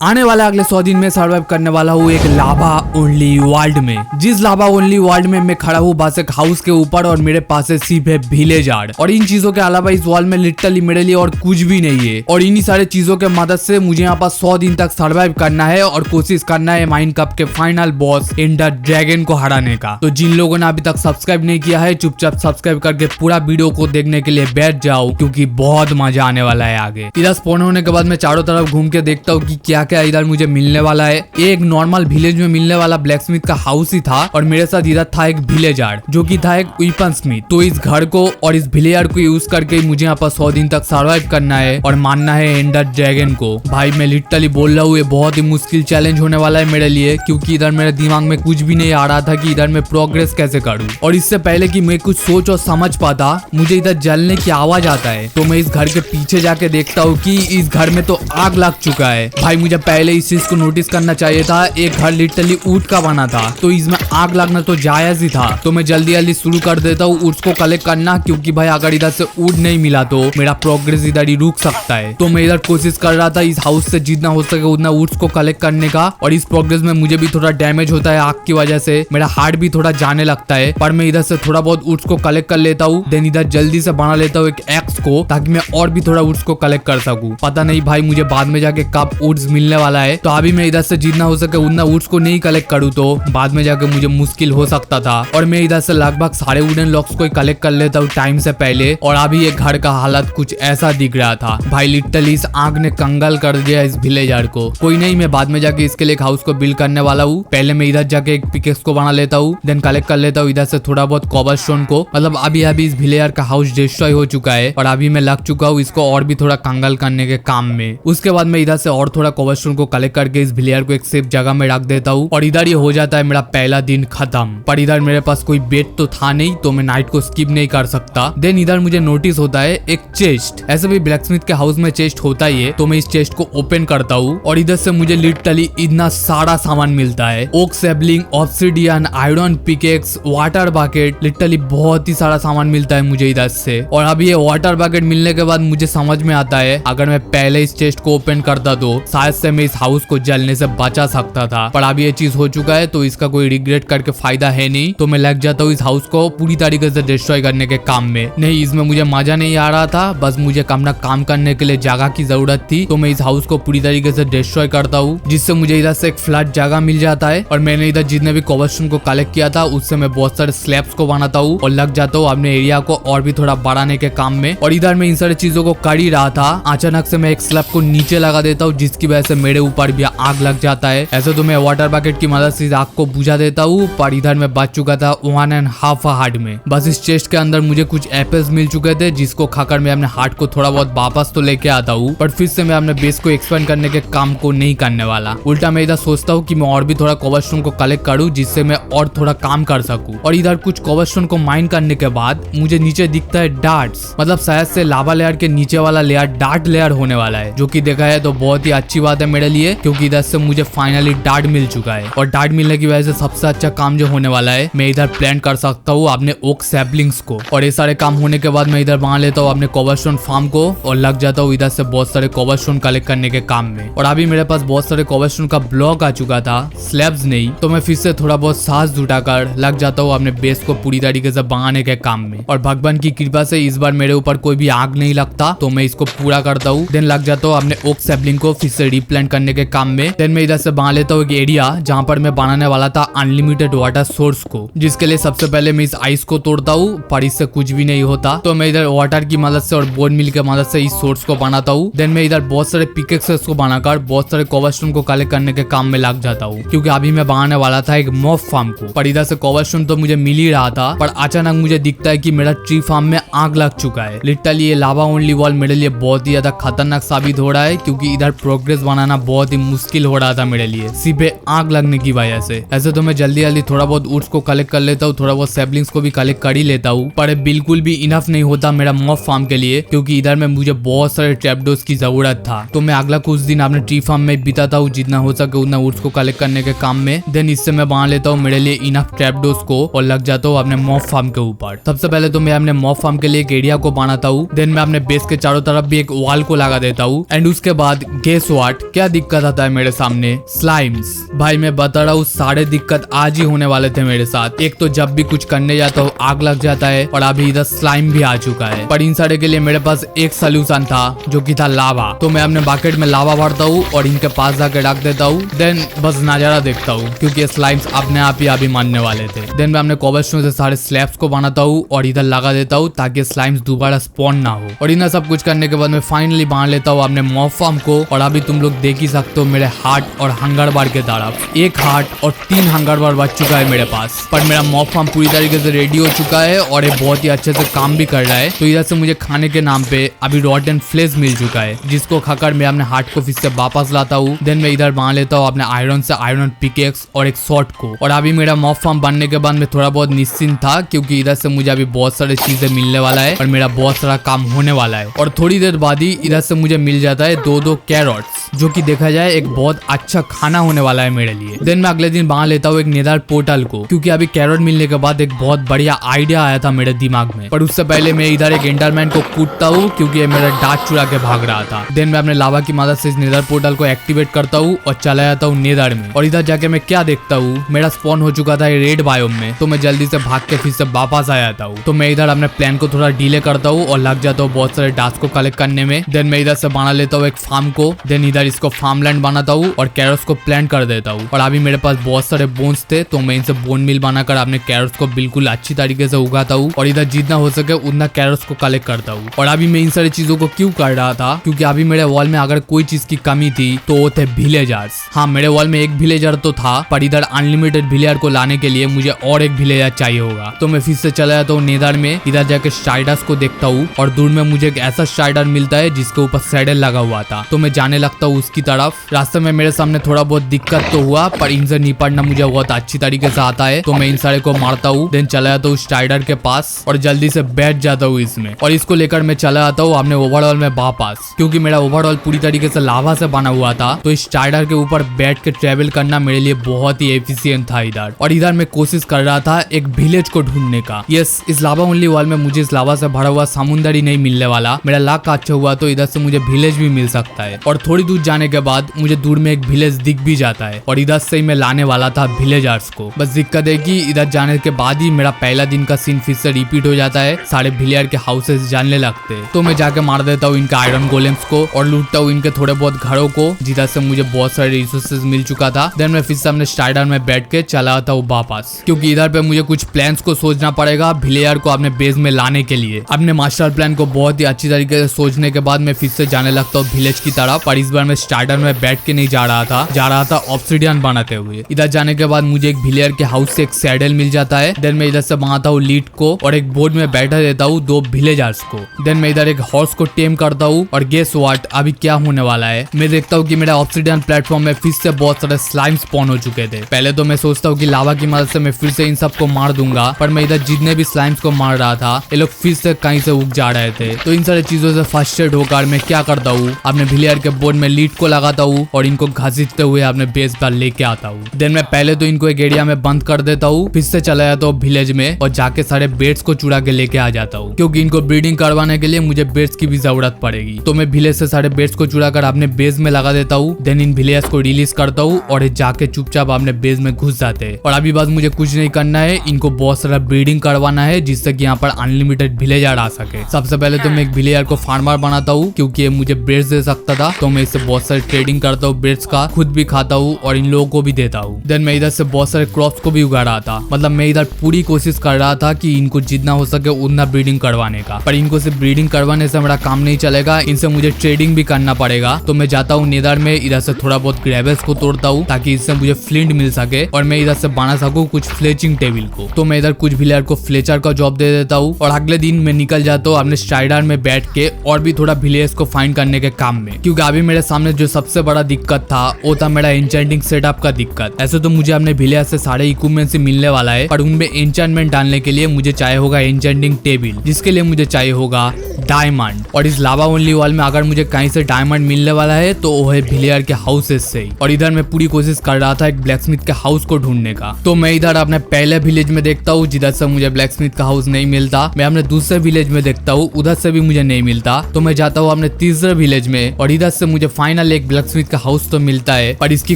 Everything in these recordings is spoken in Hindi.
आने वाला अगले 100 दिन में सर्वाइव करने वाला हूँ एक लावा ओनली वर्ल्ड में। जिस लावा ओनली वर्ल्ड में मैं खड़ा हूँ बस एक हाउस के ऊपर और मेरे पास है सिर्फ है विलेजर और इन चीजों के अलावा इस वर्ल्ड में लिटरली मेरे लिए और कुछ भी नहीं है। और इन्हीं सारे चीजों के मदद से मुझे यहाँ पर 100 दिन तक सर्वाइव करना है और कोशिश करना है माइनक्राफ्ट के फाइनल बॉस एंडर ड्रैगन को हराने का। तो जिन लोगों ने अभी तक सब्सक्राइब नहीं किया है चुपचाप सब्सक्राइब करके पूरा वीडियो को देखने के लिए बैठ जाओ क्योंकि बहुत मजा आने वाला है आगे। इधर स्पॉन होने के बाद मैं चारों तरफ घूम के देखता हूँ कि क्या क्या इधर मुझे मिलने वाला है। एक नॉर्मल विलेज में मिलने वाला ब्लैकस्मिथ का हाउस ही था और मेरे साथ इधर था एक विलेजर जो कि था एक वेपन स्मिथ। तो इस घर को और इस विलेजर को यूज करके मुझे यहाँ पर 100 दिन तक सर्वाइव करना है और मानना है एंडर ड्रैगन को। भाई मैं लिटरली बोल रहा हूँ ये बहुत ही मुश्किल चैलेंज होने वाला है मेरे लिए क्योंकि इधर मेरे दिमाग में कुछ भी नहीं आ रहा था कि इधर मैं प्रोग्रेस कैसे करूँ। और इससे पहले कि मैं कुछ सोच और समझ पाता मुझे इधर जलने की आवाज आता है। तो मैं इस घर के पीछे जाके देखता हूँ कि इस घर में तो आग लग चुका है। भाई मुझे पहले इस चीज को नोटिस करना चाहिए था। एक घर लिटरली ऊंट का बना था तो इसमें आग लगना तो जायज ही था। तो मैं जल्दी जल्दी शुरू कर देता हूँ ऊंट को कलेक्ट करना क्योंकि भाई अगर इधर से ऊंट नहीं मिला तो मेरा प्रोग्रेस इधर ही रुक सकता है। तो मैं इधर कोशिश कर रहा था इस हाउस से जितना हो सके उतना ऊंट को कलेक्ट करने का। और इस प्रोग्रेस में मुझे भी थोड़ा डैमेज होता है आग की वजह से, मेरा हार्ट भी थोड़ा जाने लगता है। पर मैं इधर से थोड़ा बहुत ऊंट को कलेक्ट कर लेता हूँ। देन इधर जल्दी से बना लेता हूँ एक एक्स को ताकि मैं और भी थोड़ा ऊंट को कलेक्ट कर सकूँ। पता नहीं भाई मुझे बाद में जाके कब ऊंट मिलने वाला है। तो अभी मैं इधर से जितना हो सके उतना वुड्स को नहीं कलेक्ट करूँ तो बाद में जाके मुझे मुश्किल हो सकता था। और मैं इधर से लगभग सारे वुडन लॉक्स को कलेक्ट कर लेता हूँ टाइम से पहले। और अभी ये घर का हालत कुछ ऐसा दिख रहा था। भाई लिटरली इस आग ने कंगाल कर दिया इस विलेजर को। कोई नहीं मैं बाद में जाके इसके लिए एक हाउस को बिल्ड करने वाला हूँ। पहले मैं इधर जाके एक पिकेक्स को बना लेता हूँ देन कलेक्ट कर लेता हूँ इधर से थोड़ा बहुत कॉबलस्टोन को। मतलब अभी इस विलेजर का हाउस डिस्ट्रॉय हो चुका है और अभी मैं लग चुका हूँ इसको और भी थोड़ा कंगाल करने के काम में। उसके बाद मैं इधर से और थोड़ा कॉबलस्टोन को कलेक्ट करके इस विलेजर को एक सेफ जगह में रख देता हूँ और इधर ये हो जाता है मेरा पहला दिन खत्म। पर इधर मेरे पास कोई बेड तो था नहीं तो मैं नाइट को स्किप नहीं कर सकता। देन इधर मुझे नोटिस होता है एक चेस्ट। ऐसे भी ब्लैकस्मिथ के हाउस में चेस्ट होता ही है तो मैं इस चेस्ट को ओपन करता हूँ और इधर से मुझे लिटरली इतना सारा सामान मिलता है। Oak sapling, obsidian, iron pickaxe, water bucket, literally बहुत ही सारा सामान मिलता है मुझे इधर से। और अभी ये वाटर बकेट मिलने के बाद मुझे समझ में आता है अगर मैं पहले इस चेस्ट को ओपन करता तो शायद से मैं इस हाउस को जलने से बचा सकता था। पर अभी ये चीज हो चुका है तो इसका कोई रिग्रेट करके फायदा है नहीं। तो मैं लग जाता हूँ इस हाउस को पूरी तरीके से डिस्ट्रॉय करने के काम में। नहीं इसमें मुझे मजा नहीं आ रहा था, बस मुझे अपना काम करने के लिए जगह की जरूरत थी। तो मैं इस हाउस को पूरी तरीके से डिस्ट्रॉय करता हूँ जिससे मुझे इधर से एक फ्लैट जगह मिल जाता है। और मैंने इधर जितने भी कॉबलस्टोन को कलेक्ट किया था उससे मैं बहुत सारे स्लैब्स को बनाता हूँ और लग जाता हूँ अपने एरिया को और भी थोड़ा बढ़ाने के काम में। और इधर मैं इन सारी चीजों को कर ही रहा था अचानक से मैं एक स्लैब को नीचे लगा देता हूँ जिसकी वजह से मेरे ऊपर भी आग लग जाता है। ऐसे तो मैं वाटर बकेट की मदद से आग को बुझा देता हूँ पर इधर मैं बच चुका था 1.5 हार्ट में। बस इस चेस्ट के अंदर मुझे कुछ एप्पल्स मिल चुके थे जिसको खाकर मैं अपने हार्ट को थोड़ा बहुत वापस तो लेके आता हूँ। पर फिर से मैं अपने बेस को एक्सपेंड करने के काम को नहीं करने वाला। उल्टा मैं इधर सोचता हूँ कि मैं और भी थोड़ा कॉबलस्टोन को कलेक्ट करूँ जिससे मैं और थोड़ा काम कर सकूँ। और इधर कुछ कॉबलस्टोन को माइन करने के बाद मुझे नीचे दिखता है डार्ट्स। मतलब शायद से लावा लेयर के नीचे वाला लेयर डार्ट लेयर होने वाला है जो कि देखा है तो बहुत ही अच्छी बात है मेरे लिए क्योंकि इधर से मुझे फाइनली डार्ट मिल चुका है। और डार्ट मिलने की वजह से सबसे अच्छा काम जो होने वाला है मैं इधर प्लान कर सकता हूँ अपने ओक सैपलिंग्स को। और ये सारे काम होने के बाद मैं इधर बना लेता हूँ अपने कॉबलस्टोन फार्म को और लग जाता हूँ इधर से बहुत सारे कॉबलस्टोन कलेक्ट करने के काम में। और अभी मेरे पास बहुत सारे कॉबलस्टोन का ब्लॉक आ चुका था, स्लैब्स नहीं। तो मैं फिर से थोड़ा बहुत सांस जुटाकर लग जाता हूँ अपने बेस को पूरी तरीके से बनाने के काम में। और भगवान की कृपा से इस बार मेरे ऊपर कोई भी आग नहीं लगता तो मैं इसको पूरा करता हूँ। देन लग जाता हूँ अपने ओक सैपलिंग को फिर से रिप्लांट करने के काम में। देन मैं इधर से बना लेता हूँ एक एरिया जहाँ पर मैं बनाने वाला था अनलिमिटेड वाटर सोर्स को, जिसके लिए सबसे पहले मैं इस आइस को तोड़ता हूँ पर इससे कुछ भी नहीं होता। तो मैं इधर वाटर की मदद से और बोन मिल की मदद से इस सोर्स को बनाता हूँ। देन मैं इधर बहुत सारे पिकेक्सेस को बनाकर बहुत सारे कॉबलस्टोन को कलेक्ट करने के काम में लग जाता हूँ क्योंकि अभी मैं बनाने वाला था एक मॉब फार्म को। पर इधर से कॉबलस्टोन तो मुझे मिल ही रहा था पर अचानक मुझे दिखता है कि मेरा ट्री फार्म में आग लग चुका है। लिटरली ये लावा ओनली वर्ल्ड मेरे लिए बहुत ही ज्यादा खतरनाक साबित हो रहा है क्योंकि इधर प्रोग्रेस बनाना बहुत ही मुश्किल हो रहा था मेरे लिए सिर्फ आग लगने की वजह से। ऐसे तो मैं जल्दी जल्दी थोड़ा बहुत ऊट्स को कलेक्ट कर लेता हूँ, थोड़ा बहुत सैपलिंग्स को भी कलेक्ट कर ही लेता हूँ पर बिल्कुल भी इनफ नहीं होता मेरा मॉब फार्म के लिए क्योंकि इधर में मुझे बहुत सारे ट्रैपडोर्स की जरूरत था। तो मैं अगला कुछ दिन अपने ट्री फार्म में बिताता हूँ जितना हो सके उतना ऊट्स को कलेक्ट करने के काम में। देन इससे मैं बना लेता हूँ मेरे लिए इनफ ट्रैपडोर्स को और लग जाता हूँ अपने मॉब फार्म के ऊपर। सबसे पहले तो मैं अपने मॉब फार्म के लिए एक एरिया को बनाता हूँ। देन मैं अपने बेस के चारों तरफ भी एक वॉल को लगा देता हूँ एंड उसके बाद गेस व्हाट क्या दिक्कत आता है मेरे सामने? स्लाइम्स। भाई मैं बता रहा हूँ सारे दिक्कत आज ही होने वाले थे मेरे साथ। एक तो जब भी कुछ करने जाता हूँ आग लग जाता है और अभी इधर स्लाइम भी आ चुका है। पर इन सारे के लिए मेरे पास एक सोल्यूशन था जो कि था लावा। तो मैं अपने बकेट में लावा भरता हूँ और इनके पास जाके रख देता हूँ। देन बस नजारा देखता हूँ क्योंकि स्लाइम्स अपने आप ही अभी मानने वाले थे। देन मैं अपने कोबलस्टोन से सारे स्लैब्स को बनाता हूँ और इधर लगा देता हूँ ताकि स्लाइम्स दोबारा स्पॉन ना हो। और इन्हें सब कुछ करने के बाद मैं फाइनली बांध लेता हूँ अपने मॉब फार्म को। और अभी तुम लोग देख ही सकते हो मेरे हार्ट और हंगर बार के तरफ। एक हार्ट और 3 हंगर बार बच चुका है मेरे पास। पर मेरा मॉब फार्म पूरी तरीके से रेडी हो चुका है और ये बहुत ही अच्छे से काम भी कर रहा है। तो इधर से मुझे खाने के नाम पे अभी रॉटन फ्लेश मिल चुका है जिसको खाकर मैं अपने हार्ट को फिर से वापस लाता हूँ। देन मैं इधर बांध लेता हूँ अपने आयरन से आयरन पिकेक्स और एक शॉर्ट को। और अभी मेरा मॉब फार्म बनने के बाद मैं थोड़ा बहुत निश्चिंत था क्योंकि इधर से मुझे अभी बहुत सारी चीजें मिलने वाला है और मेरा बहुत सारा काम होने वाला है। और थोड़ी देर बाद ही इधर से मुझे मिल जाता है 2 कैरोट्स जो कि देखा जाए एक बहुत अच्छा खाना होने वाला है मेरे लिए। देन मैं अगले दिन बांध लेता हूँ एक नेदर पोर्टल को क्योंकि अभी कैरोट मिलने के बाद एक बहुत बढ़िया आइडिया आया था मेरे दिमाग में। पर उससे पहले मैं इधर एक एंडरमैन को कूटता हूँ क्योंकि मेरा डार्क चुरा के भाग रहा था। देन मैं अपने लावा की मदद से इस नेदर पोर्टल को एक्टिवेट करता हूँ और चला जाता हूँ नेदर में। और इधर जाके मैं क्या देखता हूँ मेरा स्पॉन हो चुका था रेड बायोम में। तो मैं जल्दी से भाग के फिर से वापस आ जाता हूँ। तो मैं इधर अपने प्लान को थोड़ा डिले करता हूँ और लग जाता हूँ बहुत सारे टास्क को कलेक्ट करने में। देन मैं इधर से बना लेता हूँ एक फार्म को। देन इधर इसको फार्मलैंड बनाता हूँ और कैरोट्स को प्लांट कर देता हूँ। और अभी मेरे पास बहुत सारे बोन्स थे तो मैं इनसे बोन मिल बनाकर अपने कैरोट्स को बिल्कुल अच्छी तरीके से उगाता हूँ और इधर जितना हो सके उतना कैरोट्स को कलेक्ट करता हूँ। और अभी मैं इन सारी चीजों को क्यों कर रहा था क्योंकि अभी मेरे वॉल में अगर कोई चीज की कमी थी तो वो थे विलेजर्स। हाँ मेरे वॉल में एक विलेजर तो था पर इधर अनलिमिटेड विलेजर को लाने के लिए मुझे और एक विलेजर चाहिए होगा। तो मैं फिर से चला जाता हूँ नेदर में। इधर जाके स्ट्राइडर्स को देखता हूँ और दूर में मुझे एक ऐसा स्ट्राइडर मिलता है जिसके ऊपर सैडल लगा हुआ था। तो मैं जाने लगता हूँ उसकी तरफ। रास्ते में मेरे सामने थोड़ा बहुत दिक्कत तो हुआ पर इनसे निपटना मुझे बहुत अच्छी तरीके से आता है। तो मैं इन सारे को मारता हूँ। देन चला जाता हूँ स्ट्राइडर के पास और जल्दी से बैठ जाता हूँ इसमें और इसको लेकर मैं चला जाता हूँ अपने ओवरऑल में वापस क्योंकि मेरा ओवरऑल पूरी तरीके से लावा से बना हुआ था। तो इस स्ट्राइडर के ऊपर बैठ के ट्रेवल करना मेरे लिए बहुत ही एफिशिएंट था इधर। और इधर मैं कोशिश कर रहा था एक विलेज को ढूंढने का। यस इस लावा ओनली वॉल में मुझे इस लावा से भरा हुआ समुंदर ही नहीं मिलने वाला। मेरा लाख अच्छा हुआ तो इधर से मुझे विलेज भी मिल सकता है। और थोड़ी दूर जाने के बाद मुझे दूर में एक विलेज दिख भी जाता है और इधर से ही मैं लाने वाला था विलेजर्स को। बस दिक्कत है कि इधर जाने के बाद ही मेरा पहला दिन का सीन फिर से रिपीट हो जाता है। सारे विलेजर के हाउसेस जानने लगते हैं। तो मैं जाके मार देता हूँ इनके आयरन गोलेम्स को और लूटता हूँ इनके थोड़े बहुत घरों को जिधर से मुझे बहुत सारे रिसोर्सेज मिल चुका था। देन मैं फिर से अपने स्ट्राइडर में बैठ के चला आता हूँ वापस क्योंकि इधर पे मुझे कुछ प्लान्स को सोचना पड़ेगा विलेजर को अपने बेस में लाने के लिए। अपने मास्टर प्लान को बहुत ही अच्छी तरीके से सोचने के बाद मैं फिर से जाने लगता हूँ विलेज की तरफ। पर इस बार मैं स्ट्राइडर में बैठ के नहीं जा रहा था ऑब्सिडियन बनाते हुए। इधर जाने के बाद मुझे एक विलेजर के हाउस से एक सैडल मिल जाता है। देन मैं इधर से बनाता हूँ लीड को और एक बोर्ड में बैठा देता हूँ 2 विलेजर्स को। देन मैं इधर एक हॉर्स को टेम करता हूँ और गेस व्हाट अभी क्या होने वाला है। मैं देखता हूँ कि मेरा ऑब्सिडियन प्लेटफॉर्म में फिर से बहुत सारे स्लाइम स्पॉन हो चुके थे। पहले तो मैं सोचता हूँ कि लावा की मदद से मैं फिर से इन सबको मार दूंगा पर मैं इधर जितने भी स्लाइम्स को मार रहा था ये लोग फिर से कहीं से उग जा रहे थे। तो इन सारी चीजों से फ्रस्ट्रेट होकर मैं क्या करता हूँ अपने विलेजर के बोर्ड में लीड को लगाता हूँ और इनको घसीटते हुए अपने बेस पर लेके आता हूँ। देन मैं पहले तो इनको एक एरिया में बंद कर देता हूँ फिर से चला जाता हूँ विलेज में और जाके सारे बेड्स को चुरा के लेके आ जाता हूँ क्योंकि इनको ब्रीडिंग करवाने के लिए मुझे बेड्स की भी जरूरत पड़ेगी। तो मैं विलेज से सारे बेड्स को चुरा कर अपने बेस में लगा देता हूँ। देन इन विलेजर्स को रिलीज करता हूँ और जाके चुपचाप अपने बेस में घुस जाते हैं। और अभी बस मुझे कुछ नहीं करना है, इनको बहुत सारा ब्रीडिंग करवाना है जिससे कि यहाँ पर अनलिमिटेड विलेजर आ सके। सबसे पहले तो मैं एक विलेजर को फार्मर बनाता हूँ क्योंकि ये मुझे ब्रेड्स दे सकता था। तो मैं इससे बहुत सारे ट्रेडिंग करता हूँ ब्रेड्स का, खुद भी खाता हूँ और इन लोगों को भी देता हूँ। देन मैं इधर से बहुत सारे क्रॉप्स को भी उगा रहा था। मतलब मैं इधर पूरी कोशिश कर रहा था कि इनको जितना हो सके उतना ब्रीडिंग करवाने का। पर इनको सिर्फ ब्रीडिंग करवाने से मेरा काम नहीं चलेगा, इनसे मुझे ट्रेडिंग भी करना पड़ेगा। तो मैं जाता हूँ नेदर में, इधर से थोड़ा बहुत ग्रेवल्स को तोड़ता हूँ ताकि इससे मुझे फ्लिंट मिल सके और मैं इधर से बना सकूँ कुछ फ्लेचिंग टेबल को। तो मैं इधर कुछ विलेजर को फ्लेचर का जॉब दे देता हूँ और अगले दिन मैं निकल जाता हूँ अपने स्ट्राइडर में बैठ के और भी थोड़ा विलेज को फाइंड करने के काम में। क्योंकि अभी मेरे सामने जो सबसे बड़ा दिक्कत था वो था मेरा एन्चेंटिंग सेटअप का दिक्कत। ऐसे तो मुझे अपने विलेज से सारे इक्विपमेंट मिलने वाला है पर उनमें एन्चेंटमेंट डालने के लिए मुझे चाहिए होगा एन्चेंटिंग टेबल, जिसके लिए मुझे चाहिए होगा डायमंड। और इस लावा ओनली वॉल में अगर मुझे कहीं से डायमंड मिलने वाला है तो वो है विलेजर के हाउसेस से ही। और इधर मैं पूरी कोशिश कर रहा था एक ब्लैकस्मिथ के हाउस को ढूंढने का। तो मैं इधर अपने पहले विलेज में देखता हूँ जिधर से मुझे ब्लैकस्मिथ का हाउस नहीं मिलता। मैं अपने दूसरे विलेज में देखता हूँ, उधर से भी मुझे नहीं मिलता। तो मैं जाता हूँ अपने तीसरे विलेज में और इधर से मुझे फाइनली फाइनल एक ब्लैकस्मिथ का हाउस तो मिलता है, पर इसकी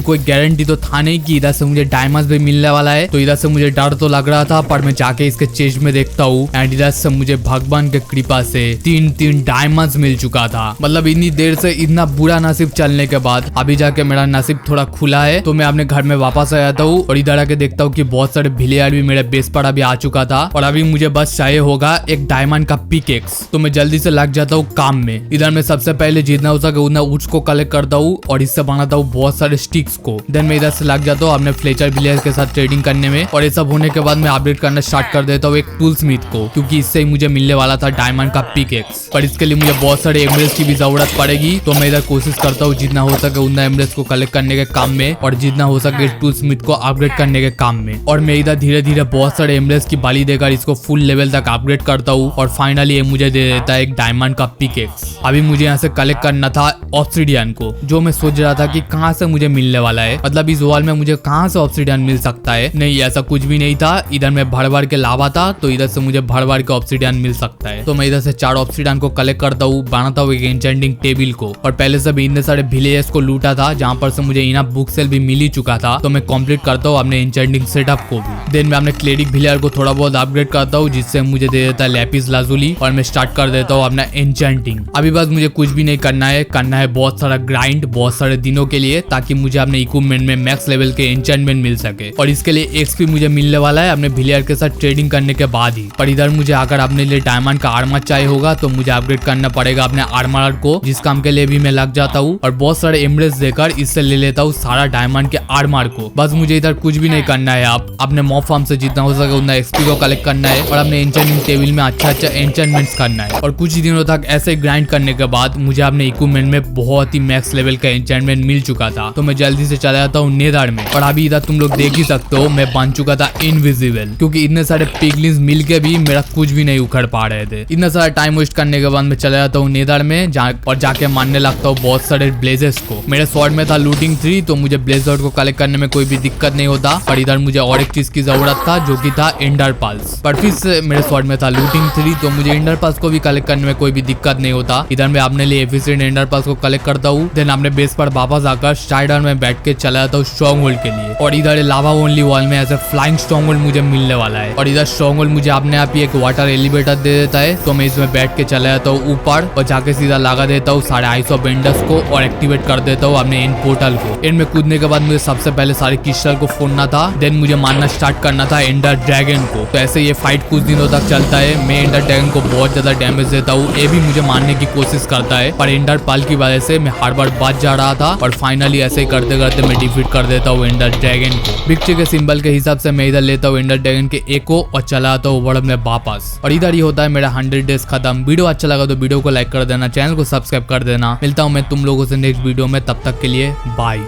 कोई गारंटी तो था नहीं कि इधर से मुझे डायमंड्स भी मिलने वाला है। तो इधर से मुझे डर तो लग रहा था, पर मैं जाके इसके चेस्ट में देखता हूँ एंड इधर से मुझे भगवान के कृपा से 3 डायमंड्स मिल चुका था। मतलब इतनी देर से इतना बुरा नसीब चलने के बाद अभी जाके मेरा नसीब थोड़ा खुला है। तो मैं अपने घर में वापस आ जाता हूँ और इधर आके देखता हूँ कि बहुत सारे विलेजर भी मेरे बेस पर अभी आ चुका था और अभी मुझे बस चाहिए होगा एक डायमंड का पिकेक्स। तो मैं जल्दी से लग जाता हूँ काम में। इधर मैं सबसे पहले जितना हो सके उतना वुड्स को कलेक्ट करता हूँ और इससे बनाता हूँ बहुत सारे स्टिक्स को। देन मैं इधर से लग जाता हूँ अपने फ्लेचर विलेजर के साथ ट्रेडिंग करने में और ये सब होने के बाद मैं अपडेट करना स्टार्ट कर देता हूँ एक टूल स्मिथ को, क्योंकि इससे ही मुझे मिलने वाला था डायमंड का पिकेक्स। पर इसके लिए मुझे बहुत सारे एमरेल्स की भी जरूरत पड़ेगी। तो मैं इधर कोशिश करता हूँ जितना हो सके उतना एमरेल्स को कलेक्ट करने के काम में और जितना हो सके टूल स्मिथ को अपग्रेड करने के काम में। और मैं इधर धीरे धीरे बहुत सारे एमरेल्स की बाली देकर इसको फुल लेवल तक अपग्रेड करता हूँ और फाइनली ये मुझे दे देता है एक डायमंड का पिकेक्स। अभी मुझे यहाँ से कलेक्ट करना था ऑब्सिडियन को, जो मैं सोच रहा था कि कहाँ से मुझे मिलने वाला है, मतलब इस वॉल में मुझे कहाँ से ऑब्सिडियन मिल सकता है। नहीं, ऐसा कुछ भी नहीं था। इधर में भर भर के लावा था तो इधर से मुझे भर भर के ऑब्सिडियन मिल सकता है। तो मैं इधर से 4 ऑब्सिडियन को कलेक्ट करता हूँ, बनाता हूँ एक एन्चेंटिंग टेबल को। और पहले से भी इतने सारे विलेजेस को लूटा था जहाँ पर से मुझे इनफ बुक सेल भी मिल ही चुका था। तो मैं कंप्लीट करता हूँ अपने एन्चेंटिंग सेटअप को भी। देन मैं अपने क्लेरिक विलेजर को थोड़ा बहुत अपग्रेड करता हूँ जिससे मुझे दे देता है लैपिस लाजुली और मैं स्टार्ट कर देता हूँ अपना एन्चेंटिंग। अभी बस मुझे कुछ भी नहीं करना है बहुत सारा ग्राइंड बहुत सारे दिनों के लिए, ताकि मुझे अपने इक्विपमेंट में मैक्स लेवल के एन्चेंटमेंट मिल सके। और इसके लिए एक्सपी मुझे मिलने वाला है अपने विलेजर के साथ ट्रेडिंग करने के बाद ही। पर इधर मुझे अगर अपने लिए डायमंड का आर्मर चाहिए होगा तो मुझे अपग्रेड करना पड़ेगा अपने आर्मर को, जिस काम के लिए भी मैं लग जाता हूँ और बहुत सारे एमरेल्स देकर इससे ले लेता हूँ सारा डायमंड के आर्मर को। बस मुझे इधर कुछ भी नहीं करना है, आप अपने मॉब फार्म से जितना हो सके उतना एक्सपी को कलेक्ट करना है और अपने एन्चेंटिंग टेबल में अच्छा एन्चेंटमेंट्स करना है। और कुछ दिनों तक ऐसे ग्राइंड करने के बाद मुझे अपने इक्विपमेंट में बहुत ही मैक्स लेवल का एन्चेंटमेंट मिल चुका था। तो मैं जल्दी से चला जाता हूँ नेदर में। और अभी इधर तुम लोग देख ही सकते हो मैं बन चुका था इनविजिबल, क्योंकि इतने सारे पिगलिन्स मिल के भी मेरा कुछ भी नहीं उखड़ पा रहे थे। इतना सारा टाइम वेस्ट करने के बाद मैं चला जाता हूँ नेदर में और जाके मारने लगता हूँ बहुत सारे ब्लेजेस को। मेरे स्वॉर्ड में था लूटिंग 3, तो मुझे ब्लेजर को कलेक्ट करने में कोई भी दिक्कत नहीं होता। पर इधर मुझे और एक चीज की जरूरत था जो कि था एंडर पल्स। पर फिर से मेरे स्वॉर्ड में था लूटिंग 3, तो मुझे एंडर पल्स को भी कलेक्ट करने में कोई भी दिक्कत नहीं होता। इधर मैं अपने लिए एफिशिएंट एंडर पल्स को कलेक्ट करता हूँ। देन अपने बेस पर वापस आकर स्ट्राइडर में बैठ के चला जाता हूँ स्ट्रॉन्ग होल्ड के लिए। और इधर लावा ओनली वॉल में ऐसे फ्लाइंग स्ट्रॉन्ग होल्ड मुझे मिलने वाला है। और इधर स्ट्रॉन्ग होल्ड मुझे अपने आप ही एक वाटर एलिवेटर दे देता है। तो मैं इसमें बैठ के चला जाता हूँ ऊपर और जाके सीधा लगा देता हूँ सारे आइस ऑफ बेंडर्स को और एक्टिवेट कर देता हूँ अपने एंड पोर्टल को। एंड में कूदने के बाद मुझे सबसे पहले सारे क्रिस्टल को फोड़ना था। देन मुझे मारना स्टार्ट करना था एंडर ड्रैगन को। तो ऐसे ये फाइट कुछ दिनों तक चलता है। मैं एंडर ड्रैगन को बहुत ज्यादा डैमेज देता हूँ, ये भी मुझे मारने की कोशिश करता है, पर एंडर पल की वजह से मैं हर बार बच जा रहा था। और फाइनली ऐसे ही करते करते मैं डिफीट कर देता हूँ एंडर ड्रैगन को। विक्ट्री के सिंबल के हिसाब से मैं इधर लेता हूँ एंडर ड्रैगन के एको और चला आता हूँ वर्ल्ड में वापस। और इधर ही होता है मेरा 100 डेज खत्म। वीडियो अच्छा लगा तो वीडियो को लाइक कर देना, चैनल को सब्सक्राइब कर देना। मिलता हूँ मैं तुम लोगों से नेक्स्ट वीडियो में, तब तक के लिए बाय।